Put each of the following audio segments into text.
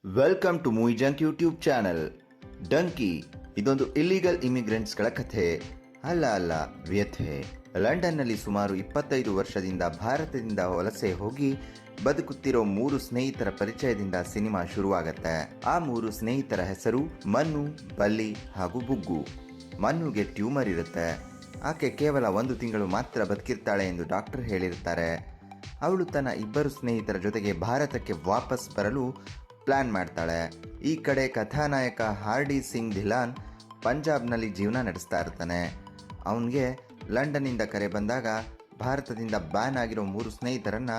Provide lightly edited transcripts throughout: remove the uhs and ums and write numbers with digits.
Welcome to movie junk YouTube channel. Dunki ಇದೊಂದು illegal ಇಮಿಗ್ರೆಂಟ್ಸ್ಗಳ ಕಥೆ ಅಲ್ಲ ವ್ಯಥೆ. ಲಂಡನ್ನಲ್ಲಿ ಸುಮಾರು 25 ವರ್ಷದಿಂದ ಭಾರತದಿಂದ ವಲಸೆ ಹೋಗಿ ಬದುಕುತ್ತಿರೋ 3 ಸ್ನೇಹಿತರ ಪರಿಚಯದಿಂದ ಸಿನಿಮಾ ಶುರುವಾಗತ್ತೆ. ಆ 3 ಸ್ನೇಹಿತರ ಹೆಸರು ಮನ್ನು, ಬಲ್ಲಿ ಹಾಗೂ ಬುಗ್ಗು. ಮನ್ನುಗೆ ಟ್ಯೂಮರ್ ಇರುತ್ತೆ. ಆಕೆ ಕೇವಲ 1 ತಿಂಗಳು ಮಾತ್ರ ಬದುಕಿರ್ತಾಳೆ ಎಂದು ಡಾಕ್ಟರ್ ಹೇಳಿರ್ತಾರೆ. ಅವಳು ತನ್ನ 2 ಸ್ನೇಹಿತರ ಜೊತೆಗೆ ಭಾರತಕ್ಕೆ ವಾಪಸ್ ಬರಲು ಪ್ಲಾನ್ ಮಾಡ್ತಾಳೆ. ಈ ಕಡೆ ಕಥಾನಾಯಕ ಹಾರ್ಡಿ ಸಿಂಗ್ ಧಿಲಾನ್ ಪಂಜಾಬ್ನಲ್ಲಿ ಜೀವನ ನಡೆಸ್ತಾ ಇರ್ತಾನೆ. ಅವನಿಗೆ ಲಂಡನ್ನಿಂದ ಕರೆ ಬಂದಾಗ ಭಾರತದಿಂದ ಬ್ಯಾನ್ ಆಗಿರೋ 3 ಸ್ನೇಹಿತರನ್ನು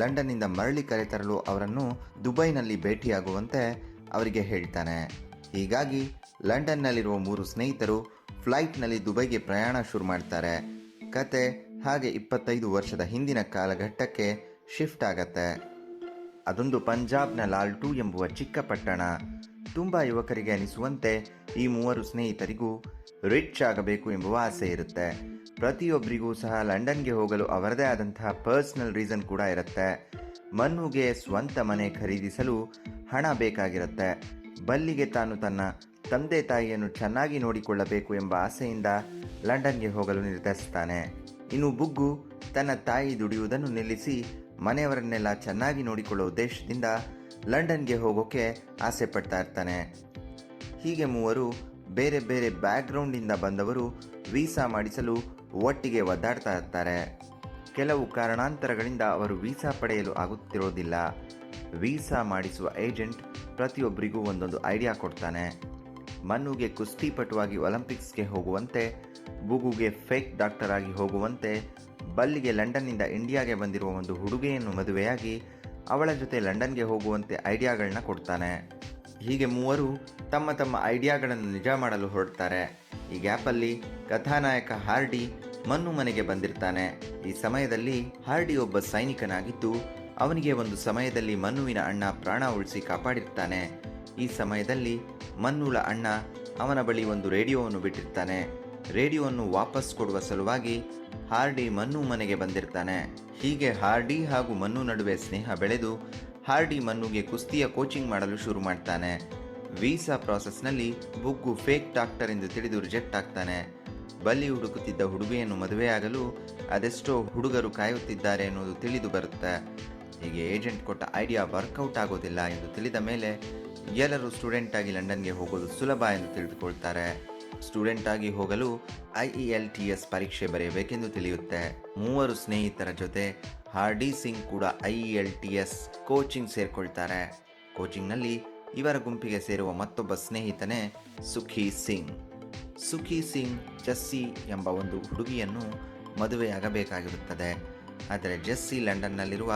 ಲಂಡನ್ನಿಂದ ಮರಳಿ ಕರೆತರಲು ಅವರನ್ನು ದುಬೈನಲ್ಲಿ ಭೇಟಿಯಾಗುವಂತೆ ಅವರಿಗೆ ಹೇಳ್ತಾನೆ. ಹೀಗಾಗಿ ಲಂಡನ್ನಲ್ಲಿರುವ 3 ಸ್ನೇಹಿತರು ಫ್ಲೈಟ್ನಲ್ಲಿ ದುಬೈಗೆ ಪ್ರಯಾಣ ಶುರು ಮಾಡ್ತಾರೆ. ಕತೆ ಹಾಗೆ 25 ವರ್ಷದ ಹಿಂದಿನ ಕಾಲಘಟ್ಟಕ್ಕೆ ಶಿಫ್ಟ್ ಆಗತ್ತೆ. ಅದೊಂದು ಪಂಜಾಬ್ನ ಲಾಲ್ಟು ಎಂಬುವ ಚಿಕ್ಕ ಪಟ್ಟಣ. ತುಂಬ ಯುವಕರಿಗೆ ಅನಿಸುವಂತೆ ಈ 3 ಸ್ನೇಹಿತರಿಗೂ ರಿಚ್ ಆಗಬೇಕು ಎಂಬುವ ಆಸೆ ಇರುತ್ತೆ. ಪ್ರತಿಯೊಬ್ಬರಿಗೂ ಸಹ ಲಂಡನ್ಗೆ ಹೋಗಲು ಅವರದೇ ಆದಂತಹ ಪರ್ಸ್ನಲ್ ರೀಸನ್ ಕೂಡ ಇರುತ್ತೆ. ಮನ್ನುಗೆ ಸ್ವಂತ ಮನೆ ಖರೀದಿಸಲು ಹಣ ಬೇಕಾಗಿರುತ್ತೆ. ಬಲ್ಲಿಗೆ ತಾನು ತನ್ನ ತಂದೆ ತಾಯಿಯನ್ನು ಚೆನ್ನಾಗಿ ನೋಡಿಕೊಳ್ಳಬೇಕು ಎಂಬ ಆಸೆಯಿಂದ ಲಂಡನ್ಗೆ ಹೋಗಲು ನಿರ್ಧರಿಸ್ತಾನೆ. ಇನ್ನು ಬುಗ್ಗು ತನ್ನ ತಾಯಿ ದುಡಿಯುವುದನ್ನು ನಿಲ್ಲಿಸಿ ಮನೆಯವರನ್ನೆಲ್ಲ ಚೆನ್ನಾಗಿ ನೋಡಿಕೊಳ್ಳುವ ಉದ್ದೇಶದಿಂದ ಲಂಡನ್ಗೆ ಹೋಗೋಕೆ ಆಸೆ ಪಡ್ತಾ ಇರ್ತಾನೆ. ಹೀಗೆ 3 ಬೇರೆ ಬೇರೆ ಬ್ಯಾಕ್ಗ್ರೌಂಡಿಂದ ಬಂದವರು ವೀಸಾ ಮಾಡಿಸಲು ಒಟ್ಟಿಗೆ ಒದ್ದಾಡ್ತಾ ಇರ್ತಾರೆ. ಕೆಲವು ಕಾರಣಾಂತರಗಳಿಂದ ಅವರು ವೀಸಾ ಪಡೆಯಲು ಆಗುತ್ತಿರೋದಿಲ್ಲ. ವೀಸಾ ಮಾಡಿಸುವ ಏಜೆಂಟ್ ಪ್ರತಿಯೊಬ್ಬರಿಗೂ ಒಂದೊಂದು ಐಡಿಯಾ ಕೊಡ್ತಾನೆ. ಮನ್ನುಗೆ ಕುಸ್ತಿಪಟುವಾಗಿ ಒಲಿಂಪಿಕ್ಸ್ಗೆ ಹೋಗುವಂತೆ, ಬುಗುಗೆ ಫೇಕ್ ಡಾಕ್ಟರ್ ಆಗಿ ಹೋಗುವಂತೆ, ಬಲ್ಲಿಗೆ ಲಂಡನ್ನಿಂದ ಇಂಡಿಯಾಗೆ ಬಂದಿರುವ ಒಂದು ಹುಡುಗಿಯನ್ನು ಮದುವೆಯಾಗಿ ಅವಳ ಜೊತೆ ಲಂಡನ್ಗೆ ಹೋಗುವಂತೆ ಐಡಿಯಾಗಳನ್ನ ಕೊಡ್ತಾನೆ. ಹೀಗೆ 3 ತಮ್ಮ ತಮ್ಮ ಐಡಿಯಾಗಳನ್ನು ನಿಜ ಮಾಡಲು ಹೊರಡ್ತಾರೆ. ಈ ಗ್ಯಾಪಲ್ಲಿ ಕಥಾನಾಯಕ ಹಾರ್ಡಿ ಮನ್ನು ಮನೆಗೆ ಬಂದಿರ್ತಾನೆ. ಈ ಸಮಯದಲ್ಲಿ ಹಾರ್ಡಿ ಒಬ್ಬ ಸೈನಿಕನಾಗಿದ್ದು ಅವನಿಗೆ ಒಂದು ಸಮಯದಲ್ಲಿ ಮನ್ನುವಿನ ಅಣ್ಣ ಪ್ರಾಣ ಉಳಿಸಿ ಕಾಪಾಡಿರ್ತಾನೆ. ಈ ಸಮಯದಲ್ಲಿ ಮನ್ನುಳ ಅಣ್ಣ ಅವನ ಬಳಿ ಒಂದು ರೇಡಿಯೋವನ್ನು ಬಿಟ್ಟಿರ್ತಾನೆ. ರೇಡಿಯೋವನ್ನು ವಾಪಸ್ ಕೊಡುವ ಸಲುವಾಗಿ ಹಾರ್ಡಿ ಮನ್ನು ಮನೆಗೆ ಬಂದಿರ್ತಾನೆ. ಹೀಗೆ ಹಾರ್ಡಿ ಹಾಗೂ ಮನ್ನು ನಡುವೆ ಸ್ನೇಹ ಬೆಳೆದು ಹಾರ್ಡಿ ಮನ್ನುಗೆ ಕುಸ್ತಿಯ ಕೋಚಿಂಗ್ ಮಾಡಲು ಶುರು ಮಾಡ್ತಾನೆ. ವೀಸಾ ಪ್ರಾಸೆಸ್ನಲ್ಲಿ ಬುಗ್ಗು ಫೇಕ್ ಡಾಕ್ಟರ್ ಎಂದು ತಿಳಿದು ರಿಜೆಕ್ಟ್ ಆಗ್ತಾನೆ. ಬಲ್ಲಿ ಹುಡುಕುತ್ತಿದ್ದ ಹುಡುಗಿಯನ್ನು ಮದುವೆಯಾಗಲು ಅದೆಷ್ಟೋ ಹುಡುಗರು ಕಾಯುತ್ತಿದ್ದಾರೆ ಎನ್ನುವುದು ತಿಳಿದು ಬರುತ್ತೆ. ಹೀಗೆ ಏಜೆಂಟ್ ಕೊಟ್ಟ ಐಡಿಯಾ ವರ್ಕೌಟ್ ಆಗೋದಿಲ್ಲ ಎಂದು ತಿಳಿದ ಮೇಲೆ ಎಲ್ಲರೂ ಸ್ಟೂಡೆಂಟ್ ಆಗಿ ಲಂಡನ್ಗೆ ಹೋಗೋದು ಸುಲಭ ಎಂದು ತಿಳಿದುಕೊಳ್ತಾರೆ. ಸ್ಟೂಡೆಂಟ್ ಆಗಿ ಹೋಗಲು IELTS ಪರೀಕ್ಷೆ ಬರೆಯಬೇಕೆಂದು ತಿಳಿಯುತ್ತೆ. 3 ಸ್ನೇಹಿತರ ಜೊತೆ ಹಾರ್ಡಿ ಸಿಂಗ್ ಕೂಡ IELTS ಕೋಚಿಂಗ್ ಸೇರ್ಕೊಳ್ತಾರೆ. ಕೋಚಿಂಗ್ನಲ್ಲಿ ಇವರ ಗುಂಪಿಗೆ ಸೇರುವ ಮತ್ತೊಬ್ಬ ಸ್ನೇಹಿತನೇ ಸುಖಿ ಸಿಂಗ್. ಸುಖಿ ಸಿಂಗ್ ಜಸ್ಸಿ ಎಂಬ ಒಂದು ಹುಡುಗಿಯನ್ನು ಮದುವೆಯಾಗಬೇಕಾಗಿರುತ್ತದೆ. ಆದರೆ ಜಸ್ಸಿ ಲಂಡನ್ನಲ್ಲಿರುವ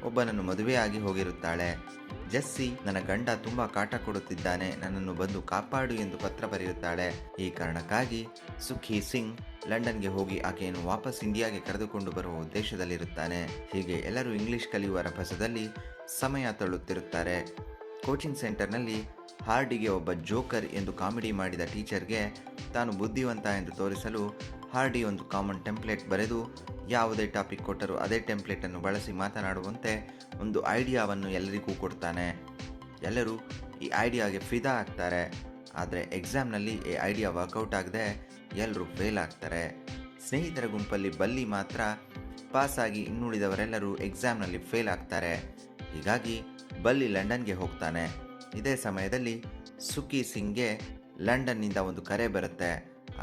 ಒಬ್ಬನನ್ನು ಮದುವೆಯಾಗಿ ಹೋಗಿರುತ್ತಾಳೆ. ಜಸ್ಸಿ, ನನ್ನ ಗಂಡ ತುಂಬ ಕಾಟ ಕೊಡುತ್ತಿದ್ದಾನೆ, ನನ್ನನ್ನು ಬಂದು ಕಾಪಾಡು ಎಂದು ಪತ್ರ ಬರೆಯುತ್ತಾಳೆ. ಈ ಕಾರಣಕ್ಕಾಗಿ ಸುಖಿ ಸಿಂಗ್ ಲಂಡನ್ಗೆ ಹೋಗಿ ಆಕೆಯನ್ನು ವಾಪಸ್ ಇಂಡಿಯಾಗೆ ಕರೆದುಕೊಂಡು ಬರುವ ಉದ್ದೇಶದಲ್ಲಿರುತ್ತಾನೆ. ಹೀಗೆ ಎಲ್ಲರೂ ಇಂಗ್ಲಿಷ್ ಕಲಿಯುವ ರಭಸದಲ್ಲಿ ಸಮಯ ತಳ್ಳುತ್ತಿರುತ್ತಾರೆ. ಕೋಚಿಂಗ್ ಸೆಂಟರ್ನಲ್ಲಿ ಹಾರ್ಡಿಗೆ ಒಬ್ಬ ಜೋಕರ್ ಎಂದು ಕಾಮಿಡಿ ಮಾಡಿದ ಟೀಚರ್ಗೆ ತಾನು ಬುದ್ಧಿವಂತ ಎಂದು ತೋರಿಸಲು ಹಾರ್ಡಿ ಒಂದು ಕಾಮನ್ ಟೆಂಪ್ಲೇಟ್ ಬರೆದು ಯಾವುದೇ ಟಾಪಿಕ್ ಕೊಟ್ಟರೂ ಅದೇ ಟೆಂಪ್ಲೇಟನ್ನು ಬಳಸಿ ಮಾತನಾಡುವಂತೆ ಒಂದು ಐಡಿಯಾವನ್ನು ಎಲ್ಲರಿಗೂ ಕೊಡ್ತಾನೆ. ಎಲ್ಲರೂ ಈ ಐಡಿಯಾಗೆ ಫಿದಾ ಆಗ್ತಾರೆ. ಆದರೆ ಎಕ್ಸಾಮ್ನಲ್ಲಿ ಈ ಐಡಿಯಾ ವರ್ಕೌಟ್ ಆಗದೆ ಎಲ್ಲರೂ ಫೇಲ್ ಆಗ್ತಾರೆ. ಸ್ನೇಹಿತರ ಗುಂಪಲ್ಲಿ ಬಲ್ಲಿ ಮಾತ್ರ ಪಾಸಾಗಿ ಇನ್ನುಳಿದವರೆಲ್ಲರೂ ಎಕ್ಸಾಮ್ನಲ್ಲಿ ಫೇಲ್ ಆಗ್ತಾರೆ. ಹೀಗಾಗಿ ಬಲ್ಲಿ ಲಂಡನ್ಗೆ ಹೋಗ್ತಾನೆ. ಇದೇ ಸಮಯದಲ್ಲಿ ಸುಖಿ ಸಿಂಗ್ಗೆ ಲಂಡನ್ನಿಂದ ಒಂದು ಕರೆ ಬರುತ್ತೆ.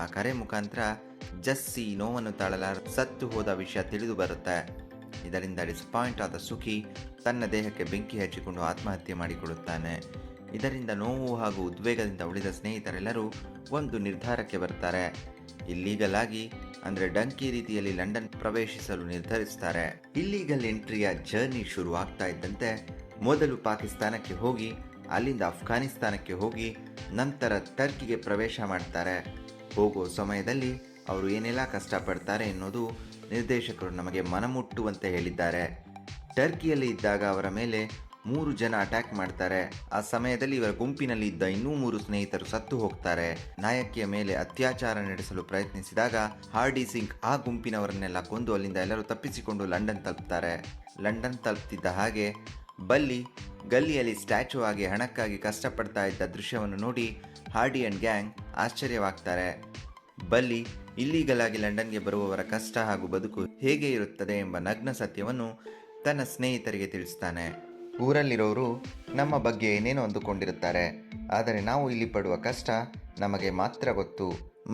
ಆ ಕರೆ ಮುಖಾಂತರ ಜಸ್ಸಿ ನೋವನ್ನು ತಾಳಲಾರ ಸತ್ತು ಹೋದ ವಿಷಯ ತಿಳಿದು ಬರುತ್ತೆ. ಇದರಿಂದ ಡಿಸಪಾಯಿಂಟ್ ಆದ ಸುಖಿ ತನ್ನ ದೇಹಕ್ಕೆ ಬೆಂಕಿ ಹಚ್ಚಿಕೊಂಡು ಆತ್ಮಹತ್ಯೆ ಮಾಡಿಕೊಳ್ಳುತ್ತಾನೆ. ಇದರಿಂದ ನೋವು ಹಾಗೂ ಉದ್ವೇಗದಿಂದ ಉಳಿದ ಸ್ನೇಹಿತರೆಲ್ಲರೂ ಒಂದು ನಿರ್ಧಾರಕ್ಕೆ ಬರ್ತಾರೆ. ಇಲ್ಲೀಗಲ್ ಆಗಿ ಅಂದರೆ ಡಂಕಿ ರೀತಿಯಲ್ಲಿ ಲಂಡನ್ ಪ್ರವೇಶಿಸಲು ನಿರ್ಧರಿಸ್ತಾರೆ. ಇಲ್ಲೀಗಲ್ ಎಂಟ್ರಿಯ ಜರ್ನಿ ಶುರು ಆಗ್ತಾ ಇದ್ದಂತೆ ಮೊದಲು ಪಾಕಿಸ್ತಾನಕ್ಕೆ ಹೋಗಿ ಅಲ್ಲಿಂದ ಅಫ್ಘಾನಿಸ್ತಾನಕ್ಕೆ ಹೋಗಿ ನಂತರ ಟರ್ಕಿಗೆ ಪ್ರವೇಶ ಮಾಡ್ತಾರೆ. ಹೋಗೋ ಸಮಯದಲ್ಲಿ ಅವರು ಏನೆಲ್ಲ ಕಷ್ಟಪಡ್ತಾರೆ ಎನ್ನುವುದು ನಿರ್ದೇಶಕರು ನಮಗೆ ಮನಮುಟ್ಟುವಂತೆ ಹೇಳಿದ್ದಾರೆ. ಟರ್ಕಿಯಲ್ಲಿ ಇದ್ದಾಗ ಅವರ ಮೇಲೆ 3 ಜನ ಅಟ್ಯಾಕ್ ಮಾಡ್ತಾರೆ. ಆ ಸಮಯದಲ್ಲಿ ಇವರ ಗುಂಪಿನಲ್ಲಿ ಇದ್ದ ಇನ್ನೂ 3 ಸ್ನೇಹಿತರು ಸತ್ತು ಹೋಗ್ತಾರೆ. ನಾಯಕಿಯ ಮೇಲೆ ಅತ್ಯಾಚಾರ ನಡೆಸಲು ಪ್ರಯತ್ನಿಸಿದಾಗ ಹಾರ್ಡಿ ಸಿಂಗ್ ಆ ಗುಂಪಿನವರನ್ನೆಲ್ಲ ಕೊಂದು ಅಲ್ಲಿಂದ ಎಲ್ಲರೂ ತಪ್ಪಿಸಿಕೊಂಡು ಲಂಡನ್ ತಲುಪ್ತಾರೆ. ಲಂಡನ್ ತಲುಪ್ತಿದ್ದ ಹಾಗೆ ಬಲ್ಲಿ ಗಲ್ಲಿಯಲ್ಲಿ ಸ್ಟ್ಯಾಚು ಆಗಿ ಹಣಕ್ಕಾಗಿ ಕಷ್ಟಪಡ್ತಾ ಇದ್ದ ದೃಶ್ಯವನ್ನು ನೋಡಿ ಹಾರ್ಡಿ ಅಂಡ್ ಗ್ಯಾಂಗ್ ಆಶ್ಚರ್ಯವಾಗ್ತಾರೆ. ಬಲ್ಲಿ ಇಲ್ಲೀಗಲ್ ಆಗಿ ಲಂಡನ್ಗೆ ಬರುವವರ ಕಷ್ಟ ಹಾಗೂ ಬದುಕು ಹೇಗೆ ಇರುತ್ತದೆ ಎಂಬ ನಗ್ನ ಸತ್ಯವನ್ನು ತನ್ನ ಸ್ನೇಹಿತರಿಗೆ ತಿಳಿಸ್ತಾನೆ. ಊರಲ್ಲಿರೋರು ನಮ್ಮ ಬಗ್ಗೆ ಏನೇನೋ ಅಂದುಕೊಂಡಿರುತ್ತಾರೆ, ಆದರೆ ನಾವು ಇಲ್ಲಿ ಪಡುವ ಕಷ್ಟ ನಮಗೆ ಮಾತ್ರ ಗೊತ್ತು.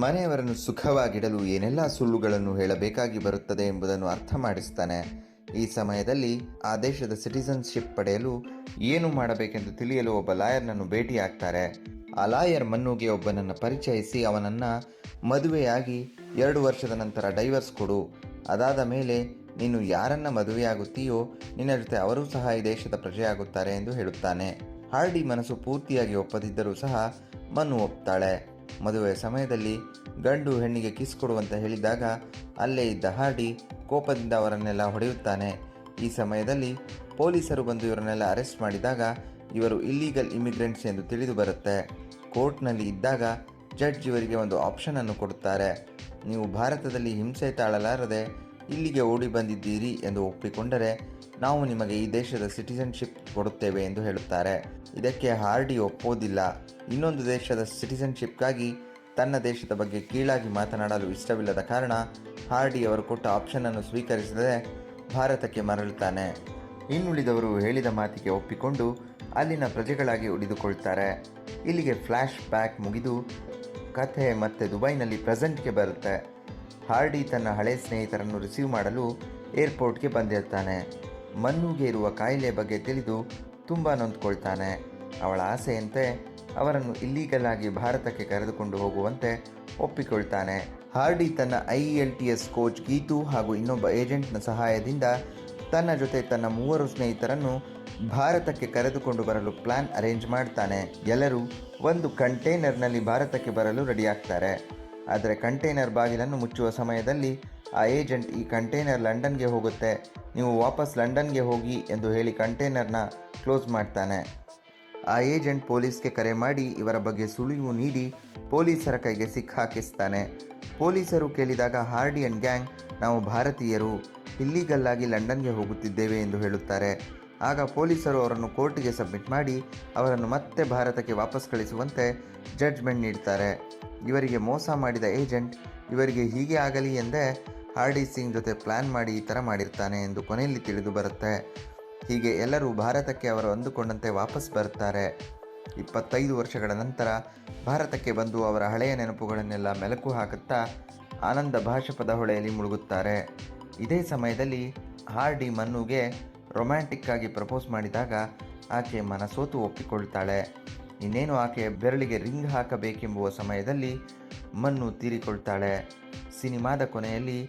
ಮನೆಯವರನ್ನು ಸುಖವಾಗಿಡಲು ಏನೆಲ್ಲ ಸುಳ್ಳುಗಳನ್ನು ಹೇಳಬೇಕಾಗಿ ಬರುತ್ತದೆ ಎಂಬುದನ್ನು ಅರ್ಥ ಮಾಡಿಸ್ತಾನೆ. ಈ ಸಮಯದಲ್ಲಿ ಆ ದೇಶದ ಸಿಟಿಸನ್ಶಿಪ್ ಪಡೆಯಲು ಏನು ಮಾಡಬೇಕೆಂದು ತಿಳಿಯಲು ಒಬ್ಬ ಲಾಯರ್ನನ್ನು ಭೇಟಿಯಾಗ್ತಾರೆ. ಆ ಲಾಯರ್ ಮನ್ನುಗೆ ಒಬ್ಬನನ್ನು ಪರಿಚಯಿಸಿ ಅವನನ್ನು ಮದುವೆಯಾಗಿ 2 ವರ್ಷದ ನಂತರ ಡೈವರ್ಸ್ ಕೊಡು, ಅದಾದ ಮೇಲೆ ನೀನು ಯಾರನ್ನ ಮದುವೆಯಾಗುತ್ತೀಯೋ ನಿನ್ನ ಜೊತೆ ಅವರೂ ಸಹ ಈ ದೇಶದ ಪ್ರಜೆಯಾಗುತ್ತಾರೆ ಎಂದು ಹೇಳುತ್ತಾನೆ. ಹಾರ್ಡಿ ಮನಸ್ಸು ಪೂರ್ತಿಯಾಗಿ ಒಪ್ಪದಿದ್ದರೂ ಸಹ ಮನ್ನು ಒಪ್ತಾಳೆ. ಮದುವೆಯ ಸಮಯದಲ್ಲಿ ಗಂಡು ಹೆಣ್ಣಿಗೆ ಕಿಸ್ ಕೊಡುವಂತ ಹೇಳಿದಾಗ ಅಲ್ಲೇ ಇದ್ದ ಹಾರ್ಡಿ ಕೋಪದಿಂದ ಅವರನ್ನೆಲ್ಲ ಹೊಡೆಯುತ್ತಾನೆ. ಈ ಸಮಯದಲ್ಲಿ ಪೊಲೀಸರು ಬಂದು ಇವರನ್ನೆಲ್ಲ ಅರೆಸ್ಟ್ ಮಾಡಿದಾಗ ಇವರು ಇಲ್ಲೀಗಲ್ ಇಮಿಗ್ರೆಂಟ್ಸ್ ಎಂದು ತಿಳಿದು ಬರುತ್ತೆ. ಕೋರ್ಟ್ನಲ್ಲಿ ಇದ್ದಾಗ ಜಡ್ಜ್ ಇವರಿಗೆ ಒಂದು ಆಪ್ಷನ್ ಅನ್ನು ಕೊಡುತ್ತಾರೆ. ನೀವು ಭಾರತದಲ್ಲಿ ಹಿಂಸೆ ತಾಳಲಾರದೆ ಇಲ್ಲಿಗೆ ಓಡಿ ಬಂದಿದ್ದೀರಿ ಎಂದು ಒಪ್ಪಿಕೊಂಡರೆ ನಾವು ನಿಮಗೆ ಈ ದೇಶದ ಸಿಟಿಸನ್ಶಿಪ್ ಕೊಡುತ್ತೇವೆ ಎಂದು ಹೇಳುತ್ತಾರೆ. ಇದಕ್ಕೆ ಹಾರ್ಡಿ ಒಪ್ಪೋದಿಲ್ಲ. ಇನ್ನೊಂದು ದೇಶದ ಸಿಟಿಸನ್ಶಿಪ್ಗಾಗಿ ತನ್ನ ದೇಶದ ಬಗ್ಗೆ ಕೀಳಾಗಿ ಮಾತನಾಡಲು ಇಷ್ಟವಿಲ್ಲದ ಕಾರಣ ಹಾರ್ಡಿ ಅವರು ಕೊಟ್ಟ ಆಪ್ಷನನ್ನು ಸ್ವೀಕರಿಸದೆ ಭಾರತಕ್ಕೆ ಮರಳುತ್ತಾನೆ. ಇನ್ನುಳಿದವರು ಹೇಳಿದ ಮಾತಿಗೆ ಒಪ್ಪಿಕೊಂಡು ಅಲ್ಲಿನ ಪ್ರಜೆಗಳಾಗಿ ಉಳಿದುಕೊಳ್ತಾರೆ. ಇಲ್ಲಿಗೆ ಫ್ಲ್ಯಾಶ್ ಬ್ಯಾಕ್ ಮುಗಿದು ಕಥೆ ಮತ್ತೆ ದುಬೈನಲ್ಲಿ ಪ್ರೆಸೆಂಟ್ಗೆ ಬರುತ್ತೆ. ಹಾರ್ಡಿ ತನ್ನ ಹಳೆ ಸ್ನೇಹಿತರನ್ನು ರಿಸೀವ್ ಮಾಡಲು ಏರ್ಪೋರ್ಟ್ಗೆ ಬಂದಿರ್ತಾನೆ. ಮನ್ನುಗೆ ಇರುವ ಕಾಯಿಲೆ ಬಗ್ಗೆ ತಿಳಿದು ತುಂಬ ನೊಂದ್ಕೊಳ್ತಾನೆ. ಅವಳ ಆಸೆಯಂತೆ ಅವರನ್ನು ಇಲ್ಲೀಗಲ್ ಆಗಿ ಭಾರತಕ್ಕೆ ಕರೆದುಕೊಂಡು ಹೋಗುವಂತೆ ಒಪ್ಪಿಕೊಳ್ತಾನೆ. ಹಾರ್ಡಿ ತನ್ನ IELTS ಕೋಚ್ ಗೀತು ಹಾಗೂ ಇನ್ನೊಬ್ಬ ಏಜೆಂಟ್ನ ಸಹಾಯದಿಂದ ತನ್ನ ಜೊತೆ ತನ್ನ 3 ಸ್ನೇಹಿತರನ್ನು ಭಾರತಕ್ಕೆ ಕರೆದುಕೊಂಡು ಬರಲು ಪ್ಲಾನ್ ಅರೇಂಜ್ ಮಾಡ್ತಾನೆ. ಎಲ್ಲರೂ ಒಂದು ಕಂಟೈನರ್ನಲ್ಲಿ ಭಾರತಕ್ಕೆ ಬರಲು ರೆಡಿಯಾಗ್ತಾರೆ. ಆದರೆ ಕಂಟೈನರ್ ಬಾಗಿಲನ್ನು ಮುಚ್ಚುವ ಸಮಯದಲ್ಲಿ ಆ ಏಜೆಂಟ್ ಈ ಕಂಟೈನರ್ ಲಂಡನ್ಗೆ ಹೋಗುತ್ತೆ, ನೀವು ವಾಪಸ್ ಲಂಡನ್ಗೆ ಹೋಗಿ ಎಂದು ಹೇಳಿ ಕಂಟೈನರ್ನ ಕ್ಲೋಸ್ ಮಾಡ್ತಾನೆ. ಆ ಏಜೆಂಟ್ ಪೊಲೀಸ್ಗೆ ಕರೆ ಮಾಡಿ ಇವರ ಬಗ್ಗೆ ಸುಳಿವು ನೀಡಿ ಪೊಲೀಸರ ಕೈಗೆ ಸಿಕ್ಕಾಕಿಸ್ತಾನೆ. ಪೊಲೀಸರು ಕೇಳಿದಾಗ ಹಾರ್ಡಿ ಅಂಡ್ ಗ್ಯಾಂಗ್ ನಾವು ಭಾರತೀಯರು ಇಲ್ಲೀಗಲ್ ಆಗಿ ಲಂಡನ್ಗೆ ಹೋಗುತ್ತಿದ್ದೇವೆ ಎಂದು ಹೇಳುತ್ತಾರೆ. ಆಗ ಪೊಲೀಸರು ಅವರನ್ನು ಕೋರ್ಟಿಗೆ ಸಬ್ಮಿಟ್ ಮಾಡಿ ಅವರನ್ನು ಮತ್ತೆ ಭಾರತಕ್ಕೆ ವಾಪಸ್ ಕಳಿಸುವಂತೆ ಜಡ್ಜ್ಮೆಂಟ್ ನೀಡ್ತಾರೆ. ಇವರಿಗೆ ಮೋಸ ಮಾಡಿದ ಏಜೆಂಟ್ ಇವರಿಗೆ ಹೀಗೆ ಆಗಲಿ ಎಂದೇ ಹಾರ್ಡಿ ಸಿಂಗ್ ಜೊತೆ ಪ್ಲ್ಯಾನ್ ಮಾಡಿ ಈ ಥರ ಮಾಡಿರ್ತಾನೆ ಎಂದು ಕೊನೆಯಲ್ಲಿ ತಿಳಿದು ಬರುತ್ತೆ. ಹೀಗೆ ಎಲ್ಲರೂ ಭಾರತಕ್ಕೆ ಅವರು ಅಂದುಕೊಂಡಂತೆ ವಾಪಸ್ ಬರುತ್ತಾರೆ. 25 ವರ್ಷಗಳ ನಂತರ ಭಾರತಕ್ಕೆ ಬಂದು ಅವರ ಹಳೆಯ ನೆನಪುಗಳನ್ನೆಲ್ಲ ಮೆಲುಕು ಹಾಕುತ್ತಾ ಆನಂದ ಭಾಷಪದ ಹೊಳೆಯಲ್ಲಿ ಮುಳುಗುತ್ತಾರೆ. ಇದೇ ಸಮಯದಲ್ಲಿ ಹಾರ್ಡಿ ಮನ್ನುಗೆ ರೊಮ್ಯಾಂಟಿಕ್ ಆಗಿ ಪ್ರಪೋಸ್ ಮಾಡಿದಾಗ ಆಕೆ ಮನಸೋತು ಒಪ್ಪಿಕೊಳ್ತಾಳೆ. ಇನ್ನೇನು ಆಕೆ ಬೆರಳಿಗೆ ರಿಂಗ್ ಹಾಕಬೇಕೆಂಬುವ ಸಮಯದಲ್ಲಿ ಮನ್ನು ತೀರಿಕೊಳ್ತಾಳೆ. ಸಿನಿಮಾದ ಕೊನೆಯಲ್ಲಿ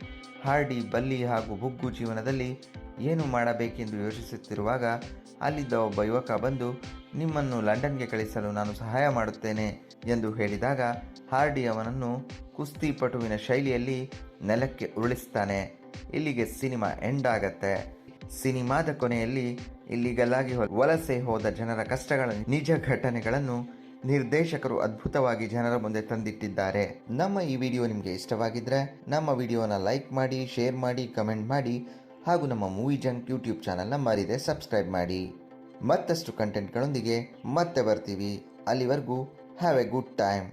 ಹಾರ್ಡಿ ಬಲ್ಲಿ ಹಾಗೂ ಬುಗ್ಗು ಜೀವನದಲ್ಲಿ ಏನು ಮಾಡಬೇಕೆಂದು ಯೋಚಿಸುತ್ತಿರುವಾಗ ಅಲ್ಲಿದ್ದ ಒಬ್ಬ ಯುವಕ ಬಂದು ನಿಮ್ಮನ್ನು ಲಂಡನ್ಗೆ ಕಳಿಸಲು ನಾನು ಸಹಾಯ ಮಾಡುತ್ತೇನೆ ಎಂದು ಹೇಳಿದಾಗ ಹಾರ್ಡಿ ಅವನನ್ನು ಕುಸ್ತಿಪಟುವಿನ ಶೈಲಿಯಲ್ಲಿ ನೆಲಕ್ಕೆ ಉರುಳಿಸ್ತಾನೆ. ಇಲ್ಲಿಗೆ ಸಿನಿಮಾ ಎಂಡ್ ಆಗತ್ತೆ. ಸಿನಿಮಾದ ಕೊನೆಯಲ್ಲಿ ಇಲ್ಲಿಗಲಾಗಿ ವಲಸೆ ಹೋದ ಜನರ ಕಷ್ಟಗಳ ನಿಜ ಘಟನೆಗಳನ್ನು ನಿರ್ದೇಶಕರು ಅದ್ಭುತವಾಗಿ ಜನರ ಮುಂದೆ ತಂದಿಟ್ಟಿದ್ದಾರೆ. ನಮ್ಮ ಈ ವಿಡಿಯೋ ನಿಮಗೆ ಇಷ್ಟವಾಗಿದ್ದರೆ ನಮ್ಮ ವಿಡಿಯೋನ ಲೈಕ್ ಮಾಡಿ, ಶೇರ್ ಮಾಡಿ, ಕಮೆಂಟ್ ಮಾಡಿ ಹಾಗೂ ನಮ್ಮ ಮೂವಿ ಜಂಕ್ ಯೂಟ್ಯೂಬ್ ಚಾನಲ್ನ ಮರಿದೆ ಸಬ್ಸ್ಕ್ರೈಬ್ ಮಾಡಿ. ಮತ್ತಷ್ಟು ಕಂಟೆಂಟ್ಗಳೊಂದಿಗೆ ಮತ್ತೆ ಬರ್ತೀವಿ. ಅಲ್ಲಿವರೆಗೂ ಹ್ಯಾವ್ ಎ ಗುಡ್ ಟೈಮ್.